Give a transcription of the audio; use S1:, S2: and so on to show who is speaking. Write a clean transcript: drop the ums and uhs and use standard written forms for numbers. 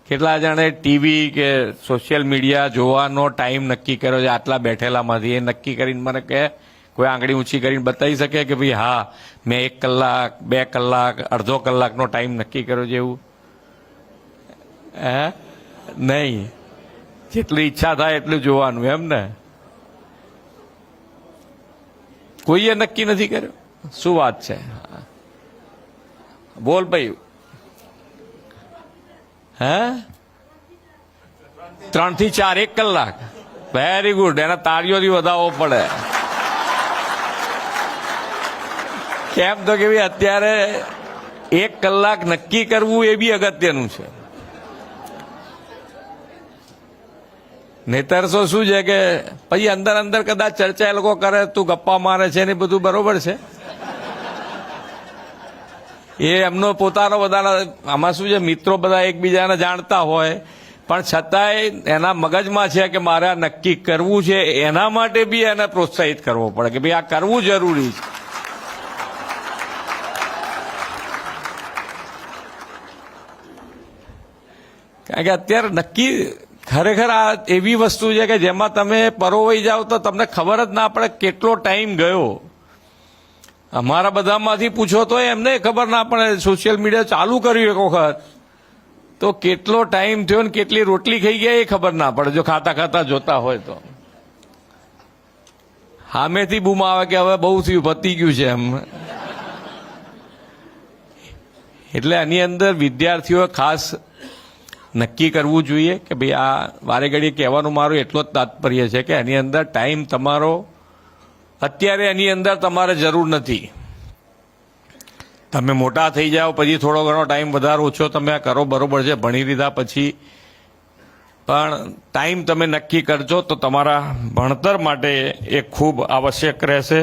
S1: કેટલા જણે ટીવી કે સોશિયલ મીડિયા જોવાનો ટાઈમ નક્કી કર્યો છે આટલા બેઠેલામાંથી? એ નક્કી કરીને મને કહે, કોઈ આંગળી ઊંચી કરીને બતાવી શકે કે ભાઈ હા મેં 1 કલાક 2 કલાક અડધો કલાકનો ટાઈમ નક્કી કર્યો છે એવું? હે? નહીં. જેટલી ઈચ્છા થાય એટલું જોવાનું એમ ને? કોઈએ નક્કી નથી કર્યું. શું વાત છે? બોલ ભાઈ. હે? 3 થી 4 1 કલાક. Very good. એના તાળીઓથી વધાવવો પડે. કેમ તો કે ભાઈ અત્યારે 1 કલાક નક્કી કરવું એ બી અગત્યનું છે. નહીતર તો શું છે કે પછી અંદર અંદર કદાચ ચર્ચા એ લોકો કરે, તું ગપ્પા મારે છે ને બધું બરોબર છે. એ એમનો પોતાનો બધાના આમાં શું છે, મિત્રો બધા એકબીજાને જાણતા હોય પણ છતાંય એના મગજમાં છે કે મારે આ નક્કી કરવું છે, એના માટે બી એને પ્રોત્સાહિત કરવો પડે કે ભાઈ આ કરવું જરૂરી છે. કારણ કે અત્યારે નક્કી ખરેખર આ એવી વસ્તુ છે કે જેમાં તમે પરોવાઈ જાઓ તો તમને ખબર જ ના પડે કેટલો ટાઈમ ગયો. અમારા બધામાંથી પૂછો તો એમને ખબર ના પડે. સોશિયલ મીડિયા ચાલુ કર્યું એક વખત તો કેટલો ટાઈમ થયો ને કેટલી રોટલી ખાઈ ગયા એ ખબર ના પડે જો ખાતા ખાતા જોતા હોય તો. સામેથી બૂમ આવે કે હવે બહુ થયું, પતી ગયું છે એમ. એટલે આની અંદર વિદ્યાર્થીઓ ખાસ નક્કી કરવું જોઈએ કે ભાઈ આ વારે ઘડીએ કહેવાનું મારું એટલો જ તાત્પર્ય છે કે એની અંદર ટાઈમ તમારો અત્યારે એની અંદર તમારે જરૂર નથી. તમે મોટા થઈ જાઓ પછી થોડો ઘણો ટાઈમ વધારે ઓછો તમે કરો બરોબર છે, ભણી લીધા પછી, પણ ટાઈમ તમે નક્કી કરજો તો તમારા ભણતર માટે એ ખૂબ આવશ્યક રહેશે.